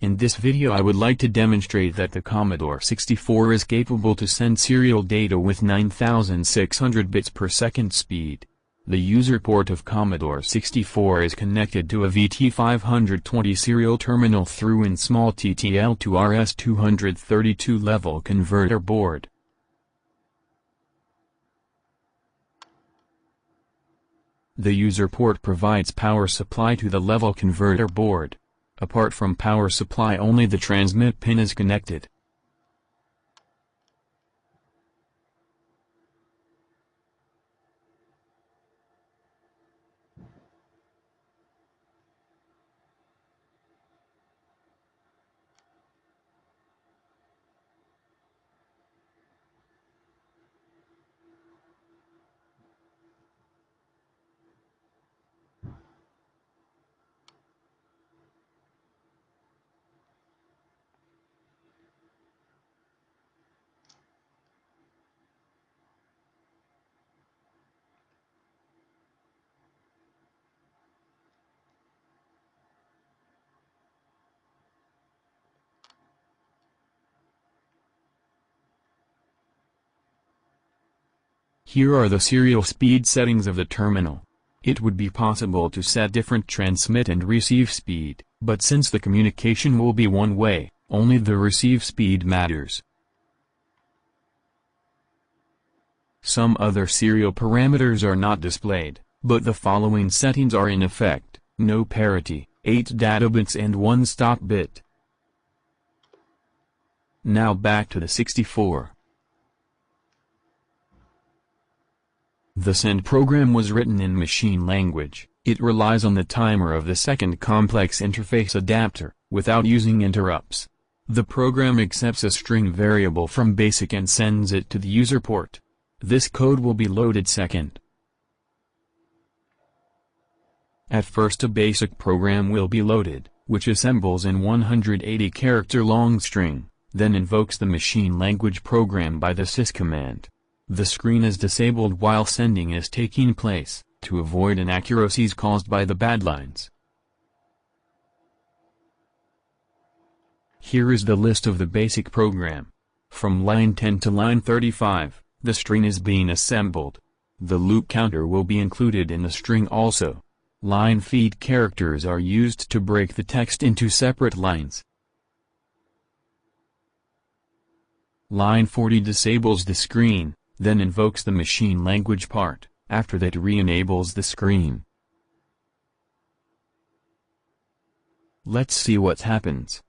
In this video I would like to demonstrate that the Commodore 64 is capable to send serial data with 9600 bits per second speed. The user port of Commodore 64 is connected to a VT520 serial terminal through in small TTL to RS-232 level converter board. The user port provides power supply to the level converter board. Apart from power supply, only the transmit pin is connected. Here are the serial speed settings of the terminal. It would be possible to set different transmit and receive speed, but since the communication will be one way, only the receive speed matters. Some other serial parameters are not displayed, but the following settings are in effect: no parity, 8 data bits and 1 stop bit. Now back to the 64. The send program was written in machine language. It relies on the timer of the second complex interface adapter, without using interrupts. The program accepts a string variable from BASIC and sends it to the user port. This code will be loaded second. At first a BASIC program will be loaded, which assembles in 180-character long string, then invokes the machine language program by the sys command. The screen is disabled while sending is taking place, to avoid inaccuracies caused by the bad lines. Here is the list of the basic program. From line 10 to line 35, the string is being assembled. The loop counter will be included in the string also. Line feed characters are used to break the text into separate lines. Line 40 disables the screen, then invokes the machine language part, after that re-enables the screen. Let's see what happens.